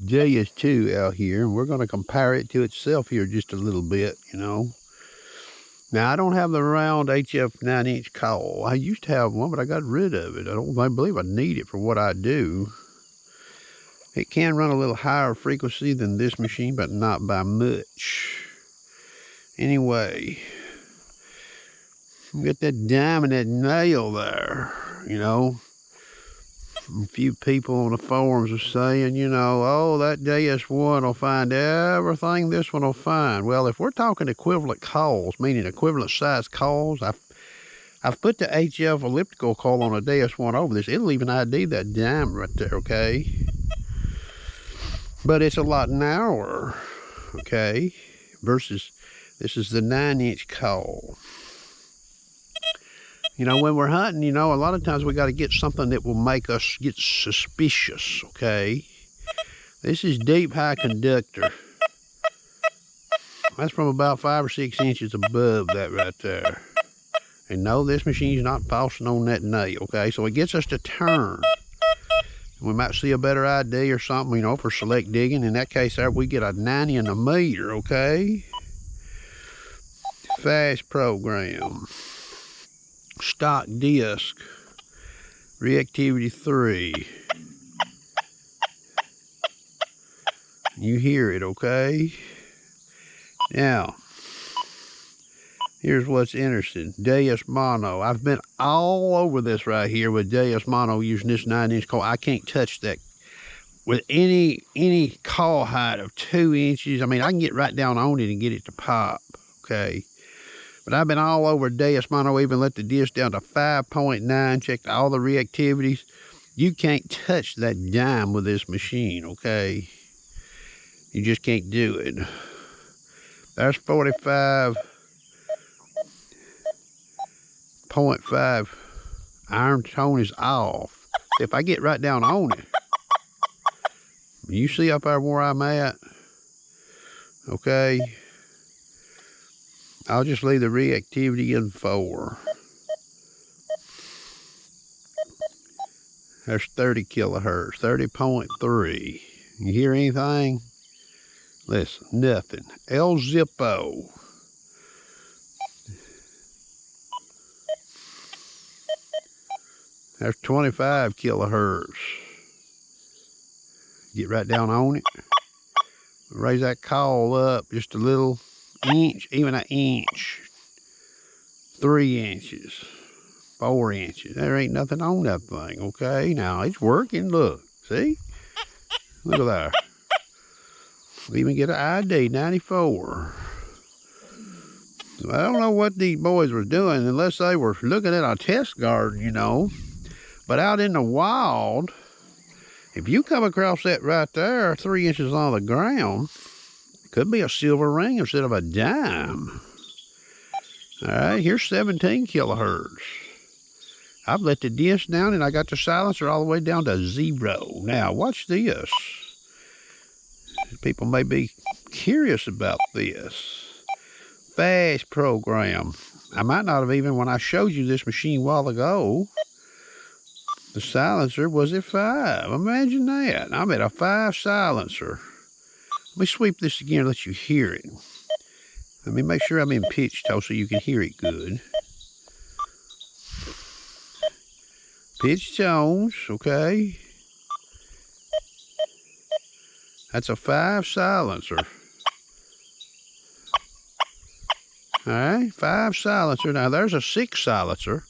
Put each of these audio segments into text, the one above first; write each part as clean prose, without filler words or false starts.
Deus 2 out here, and we're going to compare it to itself here just a little bit, you know. Now, I don't have the round HF 9-inch coil. I used to have one, but I got rid of it. I believe I need it for what I do. It can run a little higher frequency than this machine, but not by much. Anyway, get that diamond, that nail there, you know. A few people on the forums are saying, you know, oh, that JS1 will find everything this one will find. Well, if we're talking equivalent coils, meaning equivalent size coils, I've put the HF elliptical coil on a DS1 over this. It'll even ID that diamond right there, okay? But it's a lot narrower, okay? Versus, this is the 9-inch coil. You know, when we're hunting, you know, a lot of times we got to get something that will make us get suspicious, okay? This is deep high conductor. That's from about 5 or 6 inches above that right there. And no, this machine's not falsing on that nail, okay? So it gets us to turn. We might see a better ID or something, you know, for select digging. In that case, there we get a 90 and a meter, okay? Fast program. Stock disc, reactivity 3. You hear it, okay? Now, here's what's interesting. Deus mono. I've been all over this right here with Deus mono using this 9-inch coil. I can't touch that with any coil height of 2 inches. I mean, I can get right down on it and get it to pop, okay? But I've been all over Deus mono, even let the disc down to 5.9, checked all the reactivities. You can't touch that dime with this machine, okay? You just can't do it. There's 45.5. Iron tone is off. If I get right down on it, you see up there where I'm at, okay? I'll just leave the reactivity in 4. There's 30 kilohertz, 30.3. You hear anything? Listen, nothing. El Zippo. There's 25 kilohertz. Get right down on it. Raise that coil up just a little. Inch, even an inch, 3 inches, 4 inches. There ain't nothing on that thing, okay? Now it's working. Look, see? Look at that. We even get an ID 94. I don't know what these boys were doing unless they were looking at a test garden, you know. But out in the wild, if you come across that right there, 3 inches on the ground, could be a silver ring instead of a dime. All right, here's 17 kilohertz. I've let the disc down and I got the silencer all the way down to 0. Now, watch this. People may be curious about this. Fast program. I might not have even, when I showed you this machine a while ago, the silencer was at 5. Imagine that. I'm at a 5 silencer. Let me sweep this again and let you hear it. Let me make sure I'm in pitch tone so you can hear it good. Pitch tones, okay. That's a 5 silencer. All right, 5 silencer. Now there's a 6 silencer.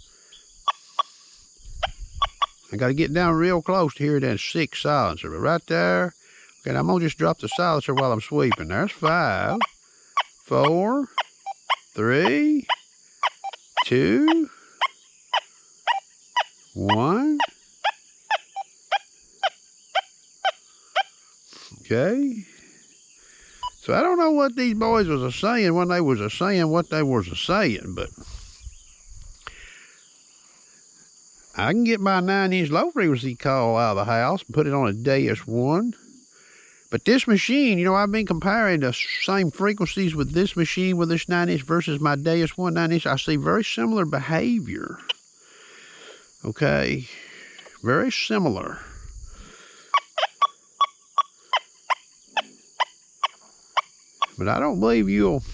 I got to get down real close to hear that 6 silencer, but right there. Okay, I'm gonna just drop the silencer while I'm sweeping. There's 5, 4, 3, 2, 1. Okay. So I don't know what these boys was saying when they was saying what they was saying, but I can get my 9-inch low frequency coil out of the house and put it on a Deus 1. But this machine, you know, I've been comparing the same frequencies with this machine, with this 9-inch versus my Deus 1 9-inch. I see very similar behavior. Okay. Very similar. But I don't believe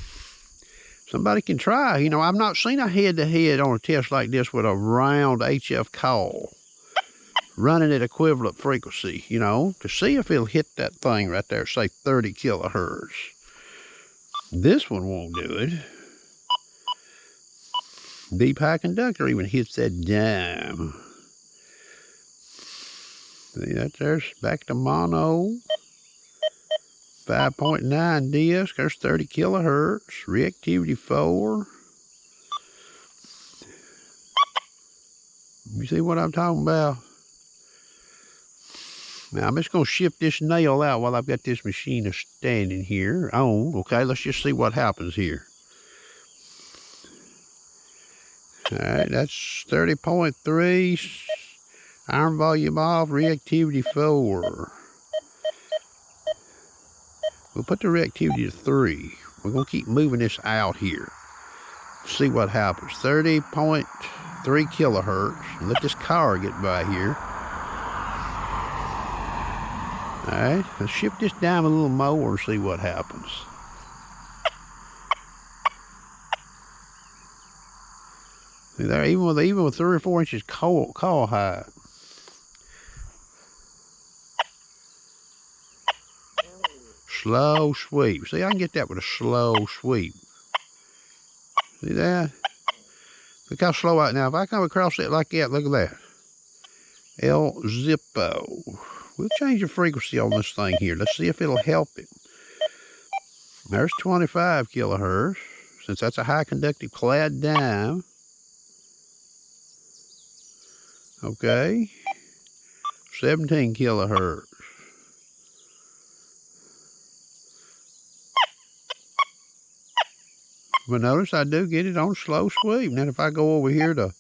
somebody can try. You know, I've not seen a head-to-head on a test like this with a round HF coil running at equivalent frequency, you know, to see if it'll hit that thing right there, say 30 kilohertz. This one won't do it. Deep high conductor even hits that dime. See, there's back to mono. 5.9 disc, there's 30 kilohertz, reactivity 4. You see what I'm talking about? Now, I'm just going to shift this nail out while I've got this machine standing here on. Okay, let's just see what happens here. All right, that's 30.3. Iron volume off, reactivity 4. We'll put the reactivity to 3. We're going to keep moving this out here. See what happens. 30.3 kilohertz. Let this car get by here. All right, let's shift this down a little more and see what happens. See there, even with 3 or 4 inches coil height. Slow sweep. See, I can get that with a slow sweep. See that? Look how slow I, now if I come across it like that, look at that. El Zippo. We'll change the frequency on this thing here. Let's see if it'll help it. There's 25 kilohertz, since that's a high conductive clad dime. Okay. 17 kilohertz. But notice I do get it on slow sweep. Now if I go over here to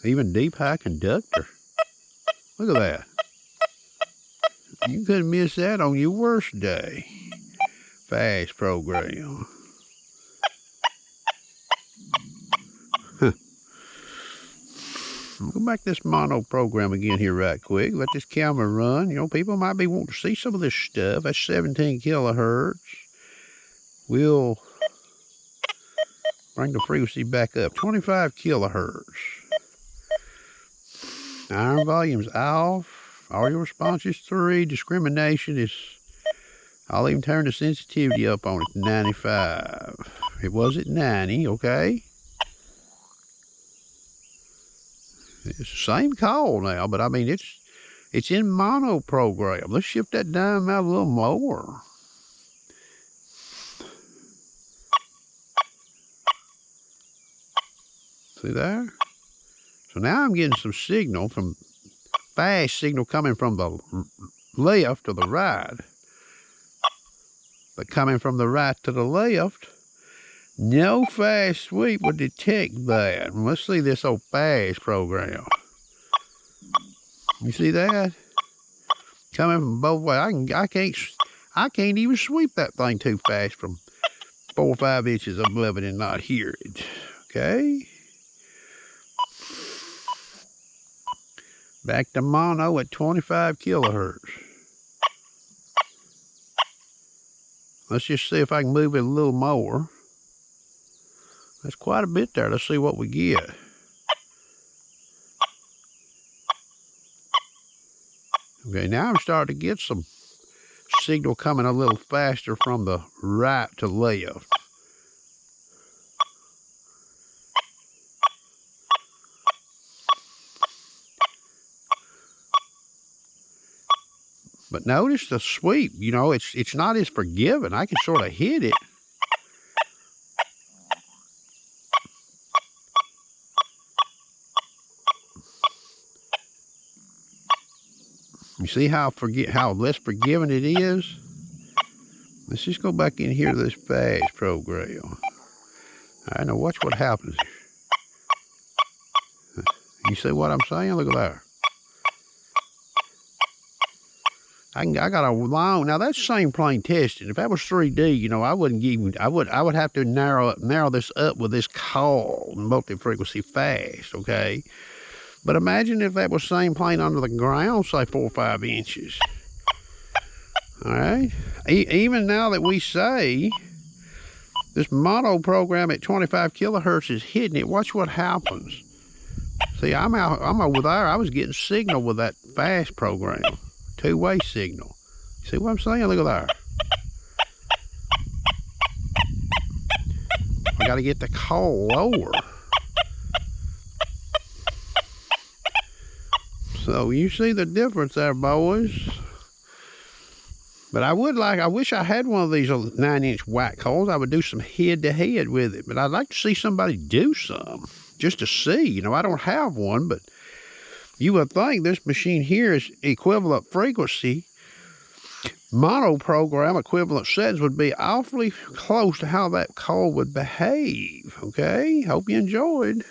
even deep high conductor, look at that. You couldn't miss that on your worst day. Fast program. Go back to this mono program again here right quick. Let this camera run. You know, people might be wanting to see some of this stuff. That's 17 kilohertz. We'll bring the frequency back up. 25 kilohertz. Iron volume's off. Audio response is 3. Discrimination is, I'll even turn the sensitivity up on it to 95. It was at 90, okay? It's the same call now, but I mean, it's in mono program. Let's shift that dime out a little more. See there? So now I'm getting some signal from, fast signal coming from the left to the right. But coming from the right to the left, no fast sweep would detect that. Let's see this old fast program. You see that? Coming from both ways. I can't even sweep that thing too fast from 4 or 5 inches above it and not hear it. Okay? Back to mono at 25 kilohertz. Let's just see if I can move it a little more. That's quite a bit there. Let's see what we get. Okay, now I'm starting to get some signal coming a little faster from the right to left. But notice the sweep, you know, it's not as forgiving. I can sort of hit it. You see how less forgiving it is? Let's just go back in here to this fast program. All right, now watch what happens. You see what I'm saying? Look at that. I got a long, now that's same plane testing. If that was 3D, you know, I would have to narrow this up with this call, multi-frequency fast, okay? But imagine if that was same plane under the ground, say 4 or 5 inches. All right, even now that we say this mono program at 25 kilohertz is hitting it, watch what happens. See, I'm over there. I was getting signal with that fast program, two-way signal. See what I'm saying? Look at there. I got to get the call lower. So you see the difference there, boys. But I wish I had one of these 9-inch whack holes. I would do some head-to-head with it. But I'd like to see somebody do some, just to see. You know, I don't have one, but you would think this machine here is equivalent frequency. Mono program equivalent settings would be awfully close to how that call would behave. Okay, hope you enjoyed.